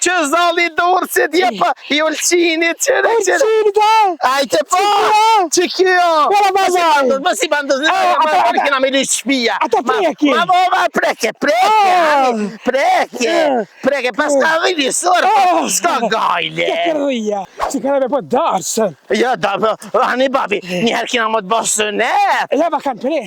Që zali dorë që t'jepa i Ulqinit qëre. Ulqinit, Ajte po, që kjo. Mos i bandës, më kena me lysh shpia. Ata preki. Ma bova preke, pas ka vilisor, s'ka gajle. Ke kërëja, që kanë me po darsën. Ja, da, hani babi, njëherë kina më të bashkë net. Ja, ma kanë pre.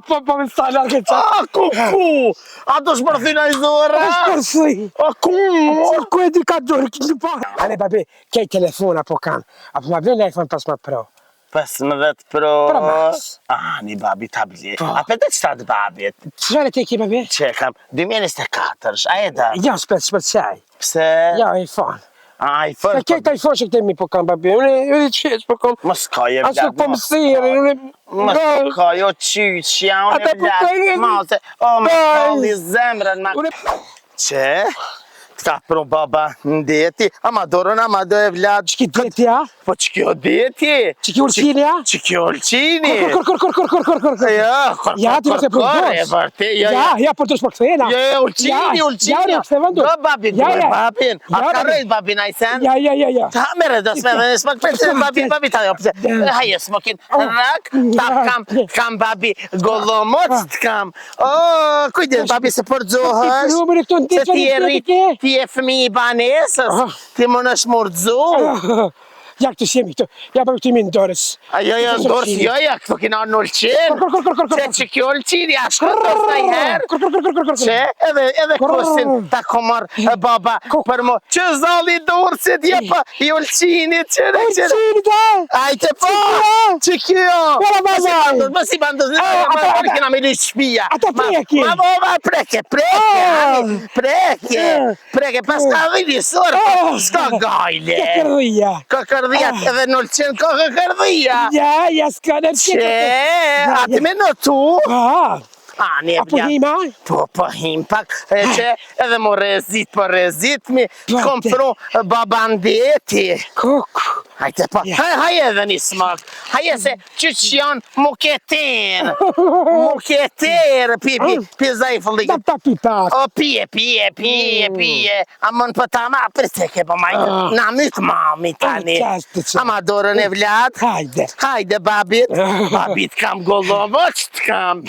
Po me sta largë qa. Ku? A do shpërthina i zora? Shpërthuj. Ku? Ku e di ka dorë, këtë pa. Ale, babi, kej telefona po kanë. Apo ma vjen iPhone 15 Pro. 15 Pro. Pro Max. Ani babi tablet. A për të qëta të babit? Qëre te ki, babi? Që kam, 2024, a e da? Ja, shpërqaj. Pse? Ja, iPhone. iPhone? Se kejt iPhone që këtemi po kanë, babi. Unë qeq po kanë. Mos ka je Ashtu po më sirë. Mos ka jo qyqja, unë e blak. Mase, o me kalli zemrën ma. Që? Këta pro baba ndeti, ama dorën ama do e vlad. Që ki deti, ja? Po që kjo deti? Që ki Ulqini, ja? Që kjo Ulqini? Kor. Ja, Ja, ti vërte për gosh. Ja, për të shpërkthena. Ja, Ulqini. Ja, këtë vendu. Do babin, babin. A ka rejt babin a i sen? Ja. Ta mere do s'me dhe s'mak përse babi ta jo pëse. Haje s'mokin rak, tap kam babi golomot t'kam. O, kujdes babi se përdzohës. Ti e fëmi i banesës, ti më nëshë mërëdzu. Ja këtë shemi këtu, ja për këtë mi në dorës. Ja, në dorës, ja, këtu kina në Ulqin. Se që kjo Ulqin, ja shkët të sajherë. Që edhe kusin ta komar baba për mo. Që zali dorë që t'jepa i Ulqinit qëre. Ulqinit, ajte po, që kjo. Mos i bandës, më kina me lysh shpia. Ata preki. Ma bova preke, pas ka vilisor, s'ka gajle. Ke kërëja. Kërëdhijat edhe në Ulqin ka kërëdhija. Ja, s'ka në Që, ati me në tu? Ani e Apo hima? Po him pak, që edhe më rezit mi kompru babandeti. Kuk. Hajte pa, haj edhe një smak, haj e se që janë muketer, pi zajfëllik. Ta pi pak. O pije, a mën për ta ma, për se ke për maj, na mytë mami tani. Ama dorën e vlad, hajde babit kam gollovoq t'kam.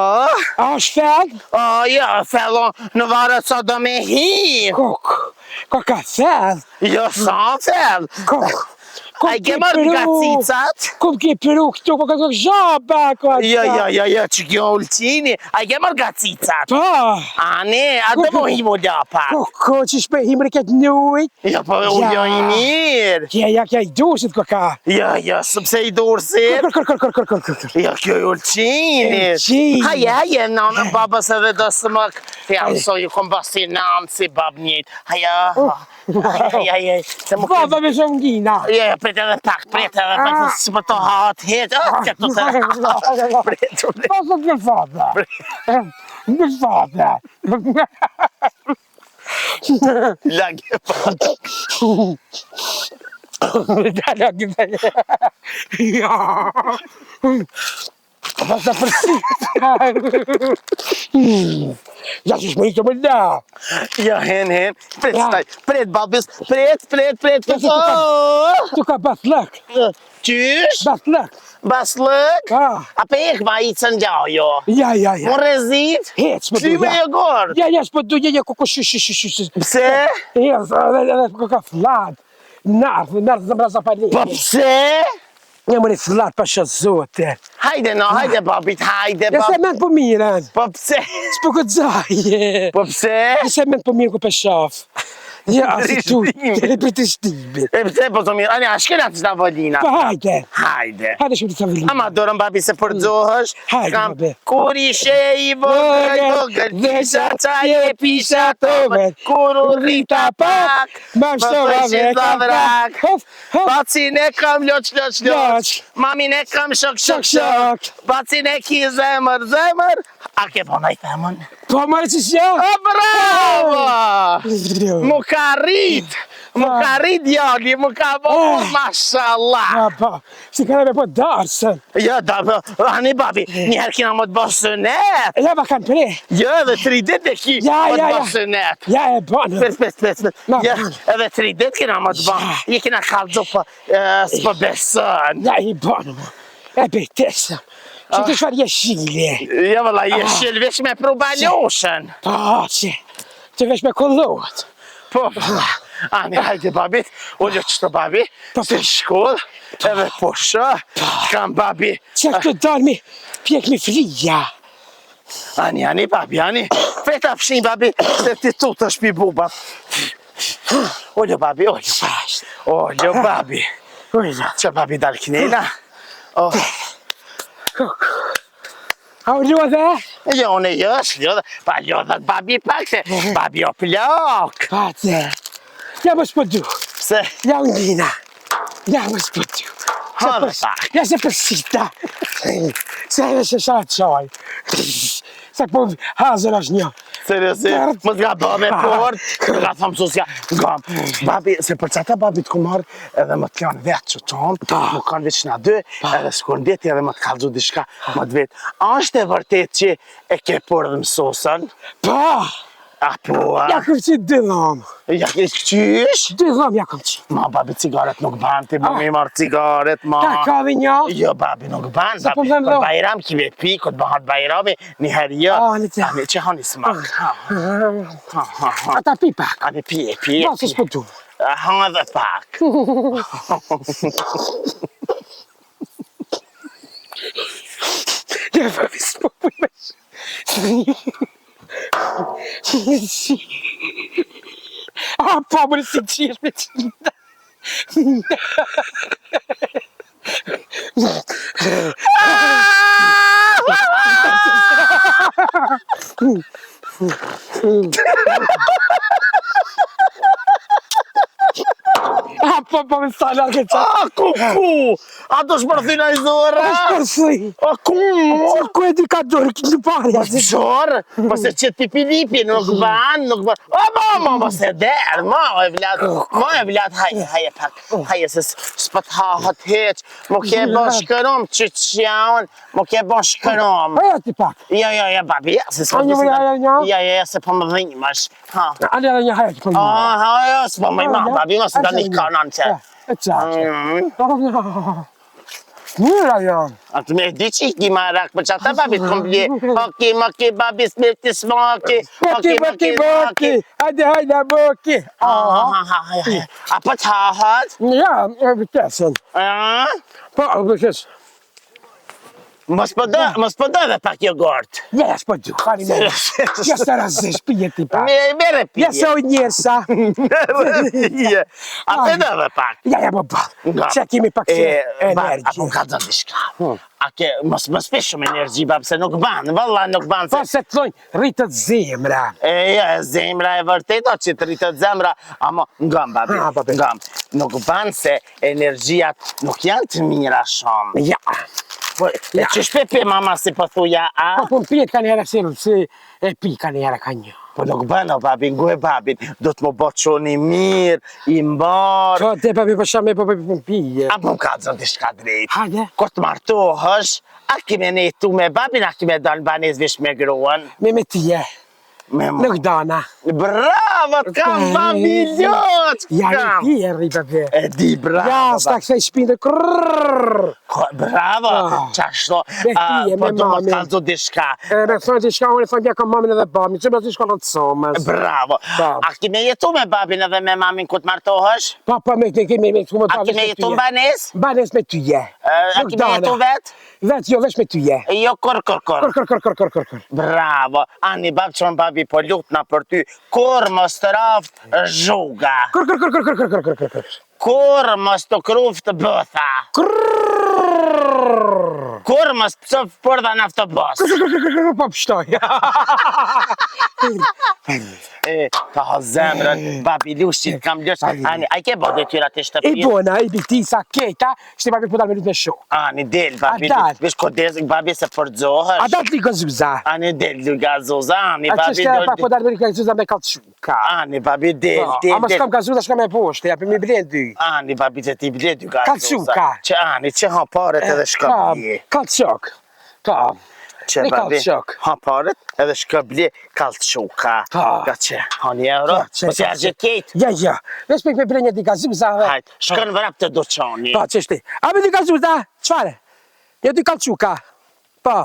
A shfell? O, ja, fellon në varët sa do me hi. Kuk. Ka fell? Jo, sa fell. Kuk. A i ke marrë gacicat? Kum ke peru këtu, po ka këtu zhaba, Ja, që kjo Ulqini, a i ke marrë gacicat? Pa. A ne, a do mo himu ljapa? Ko që shpe himri këtë njujt? Ja, po ujo i mirë. Ja, i dursit ko ka. Ja, sëpse i dursit? Kër. Ja, kjo i Ulqinit. Haje, nanë, babës edhe do së më... Ja, so ju kom basi nanë si bab njët. Haja. Baba me shumë gjina. Ja, pret edhe pak, së për të hatë hetë. Pasë të fata. Lagje fata. Lagje fata. Ja. Pasë përsi. Ja, që shme i të më da. Ja, hen. Pret, babis. Pret. Tu ka baslëk. Qysh? Baslëk. Baslëk? A pe ek ma i të ndjajo? Ja. Më rezit? Hec, më du. Qyme e gorë? Ja, s'pë du, ja, kuku shu. Pse? Ja, kuku ka flat. Nërë, zëmra zapalin. Po pse? Ja, më një flat pa shë zote. Hajde babit, hajde Ja, se men po miren. Po pse? S'po këtë zaje. Po pse? Ja, se men po mirë ku pe shaf. Ja, si tu, për të shtibit. E pse po të mirë? Ani, a shkela të shta volina? Pa hajde. Hajde Shumë të volina. Ama dorën babi se përdzohësh. Hajde, babi. Kur ishe i vogël, pisha qaje, pisha tovet. Kur u rrita pak, më përshë zavrak. Bacin e kam loq. Mamin e kam shok. Bacin e ki zemër. A ke po nëj themën? Po marë që shja? Bravo! Mu ka rrit! Më ka rrit djali, më ka bërë, mashallah. Po, si kanë me po darsën. Jo, ani babi, njëherë kina më të bërë sënet. Ja, ma kanë pre. Jo, edhe 3 ditë e ki më të bërë sënet. Ja, e bonë. Pes. Ja, edhe 3 ditë kina më të bërë. Je kina kalëzo për s'po besën. Ja, i bonë, mo. E betesëm. Që të shfarë jeshile. Ja, vëlla, jeshil vesh me probalioshën. Po, që. Që vesh me kollot. Po, ani, hajde babit, ullë qëto babi, se shkoll, edhe po shë, kam babi. Që këtë dalmi, pjek mi frija. Ani, babi, ani, feta fshin babi, se ti tu të shpi buba. Ullë babi, ullë babi. Që babi dal knela. A u ljodhe? Jo, unë jo, s'ljodhe, pa ljodhat babi pak, se babi o plok. Pate, ja më s'pëdu. Se, Ja unë gjina. Ja më s'pëdu. hadhe pak. Ja se përsita. Se e se sa qaj. Se po hazër është një. Seriosi, më t'ga bë me port, më t'ga thëmë susja, ngam. Babi, se për qëta babi t'ku marrë, edhe më t'janë vetë që tonë, më kanë veç nga 2, edhe s'kur ndeti edhe më t'kallëzu dishka më t'vetë. Ashtë e vërtet që e ke por dhe mësosën? Pa! Apo, Ja këm që 2 dhamë. ja ke këqysh? 2 dhamë ja këm që. Ma, babi, cigaret nuk ban, ti më mi marrë cigaret, ma. Ta ka dhe një. Jo, babi, nuk ban, Se po babi, më për dho. bajram kive pi, këtë bëhat bajrami, njëherë jo. Ani të. Ani, që hani smak. Ata pi pak. Ani, pi. Ba se s'pëdu. Ha dhe pak. Ja babi s'pëdu me që. A, pa më nësi qirë me qinda. A, pa më sa largë qa. A, ku? A do shpërthina i zora? është përsëj. A, ku? Ku e di ka dorë këtë në parja. Zorë? Mëse që ti Filipi nuk ban. O, ma, se derë, ma e vlat, haje pak. Haje se s'pët hahet heq. Më ke bo shkërom që qaun, më ke bo shkërom. Aja ti pak. Ja, babi, ja, se s'po A, një. Ja, se po më dhimash. Ha. Ali edhe një hajtë për një. Ja, s'po më ima, babi, ma se da një kanan që. E qaqë. Mira janë. Atë me di që i ki marak, për që ata babit komplje. Maki, babi, smeti, smaki. Boki. Hajde, boki. A po t'hahat? Ja, e vëtesën. Po, vëtesën. Mos po do dhe pak jogurt. Ja, s'po du, kani me. Ja, së razesh, pije ti pak. Mere pije. Ja, se o njërsa. A të do dhe pak. Ja, më bërë. Që kemi pak se energi. Apo ka të dishka. A ke, mos pesh shumë energji, bab, se nuk ban. Valla nuk ban. Po, se të thonjë, rritët zemra. Ja, zemra e vërtet, o që të rritët zemra. Amo, ngam, babi, ngam. Nuk ban se energjijat nuk janë të mira shumë. Ja. E që shpepe mama si po thuja, a? Po, më pijet ka njëra se e pi ka njëra ka një. Po nuk bëno, babin, ngu e babin. Do të më botë qoni mirë, i mbarë. Qo, te papi, po shame, po pije. A më ka zënë të shka drejt. Hajde. Ko të martohësh, a kime ne tu me babin, a kime dalë banes vish me gruan. Me tije. Nuk dana. Bravo, t'kam babi ljot! Ja, në pije, papi. E di, bravo. Ja, s'ta kësaj shpinde, krrrrrrr. Bravo, qashto. Po do më të kalzo dishka. Me thonë t'i shka, unë e thonë bja ka mamin edhe babin, që me t'i shka në të somës. Bravo. A kime jetu me babin edhe me mamin ku të martohësh? Pa, me kime me të A kime jetu banes? Banes me tyje. A kime jetu vet? Vet, jo, vesh me tyje. Jo, kor. Kor. Bravo. Ani, bab që babi po lutna për ty. Kur mos të raft zhuga. Kor. Kur mos të kruft bëtha. Krrrrrrr. Kur mos pëso porta në autobus. Po pështoj. Ka ha zemrën, babi lushqit, kam lësh. Ani, a i ke bo detyra të I shtëpis? bona, i bitisa, keta, shte babi po dalë me lutë me shumë. Ani, del, babi. A dal. Vish kodesik, babi se përdzohësh. A da të liko zuza. Ani, del, du gazoza. Ani, A që babi, shte pa po del. dalë me liko zuza me kalçuka. Ani, babi, del, A del, më del. shkam ka zuza shka me poshte, ja për mi blen dy. Ani, babi, që ti bile du gazoza. Kalçuka. Që ani, që ha paret edhe shka bje. Kalçok. Ka. Që Një babi, kalçok. ha paret edhe shka bje kalçuka. Pa. Ka që, ha një euro. Po si argje kejt. Ja. Vesh për me blen një dika zuza. Hajt, shkën vrap të doqani. Pa, që shte. A me dika zuza, qfare? Një dy kalçuka. Pa.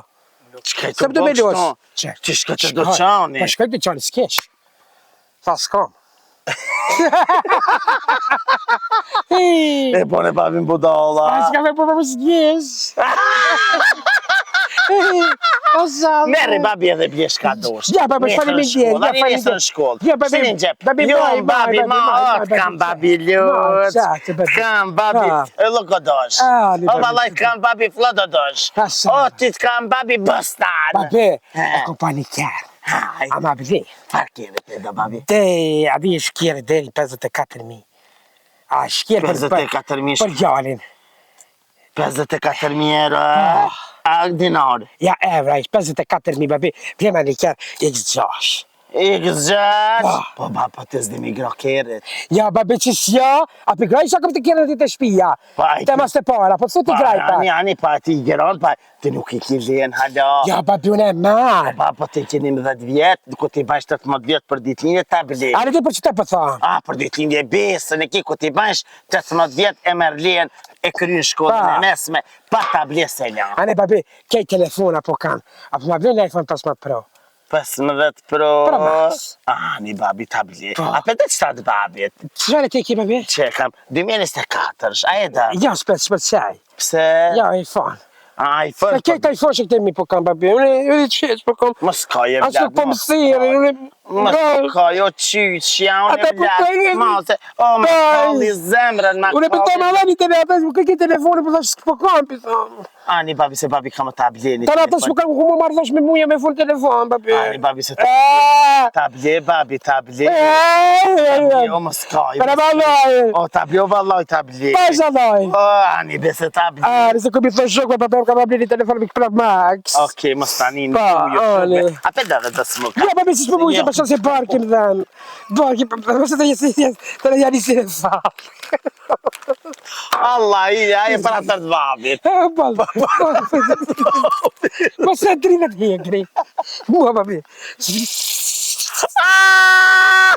Qkaj Se të më do me bësh losh. to? Që shka të doqani. Pa shkaj të qani, s'kesh. Tha s'kam. E po ne babin budalla. A s'ka me po më s'kesh. Merri babi edhe bje shka dosh. Ja, babi, faleminderit, ja, Ani nesër në faleminderit. shkollë. Ja, babi, Shini në gjep. babi, Jo, maj, babi, maj, ma maj, ot, babi, kam babi maj, ljut. qatë, babi. Kam babi, Ah. e loko dosh. Ah, li O, babi. valaj, kam babi flodo dosh. Asa. O, ti t'kam babi bëstan. Babi, e kompani kjarë. Haj, A ma bili. farë kjeve të da babi. Te, a di e shkjerë deri 54.000. A shkjerë 54.000. për gjallin. 54.000 euro. A dinar. Ja, evra, ish 54.000, babi. Vrema një kjarë, x6. I gëzgjat. Ah. Po, baba, të zdimi grokerit. Ja, babi, që s'ja, a për graj shakëm të kjerën të shpia. Pa, Te mas të para, po të të graj pa. Ani, pa ti gjeron, pa ti nuk i ki vjen, halo. Ja, babi, unë e marë. Pa, po ti keni më 10 vjetë, ku ti bash 18 vjetë për ditlinje, ta bli. A në ti për që të për thamë? Për ditlinje besën e ki, ku ti bash 18 vjetë e merlien e krynë shkollën Pa. e mesme, pa ta bli se një. A ne, babi, kej telefona po kam. A po ma bli në iPhone 15 Pro. 15 Pro. Pro Max. Ani, babi, ta bli. Pa. A për të qëtat babit? Qëfare te ki, babi? Që kam, 2024, a e da? Ja, shpërqaj. Pse? Ja, iPhone. A, i Ka fërë, kej të iPhone që këtemi po kam, babi. Unë qesh po kam. mos ka je Ashtë po më thirë, Mos ka jo qyqja, unë Ata e po kajnë- vlad, mase, o, më kalli zemrën, ma Unë e pëtoj ma dheni të ne, ata që këj telefoni, po thash s'po kam, pisa. Ani, babi, se babi ka më ta bleni. Tana ata s'po kam ku më marrë thash me muja me full telefon, babi. Ani, babi, se Ah! ta ble, babi, ta ble. O, mos ka je. Para vallaj. O, ta ble, o, vallaj, ta ble. Pa zallaj. O, ani, bese ta ble. Ah, nëse këmi të shokve, babi, ka ma bleni telefon me Pro Max. Okej, mos tani në Pa, tujo. ani. A pe dhe të smuka. Ja, babi, si s'po mujë, për shos e barkin dhen. Barkin, për shos e jesë, të në janë i si në falë. Allah, i, a e para tërt babit. Ma se drivet hegri. Mua, babi. Ah!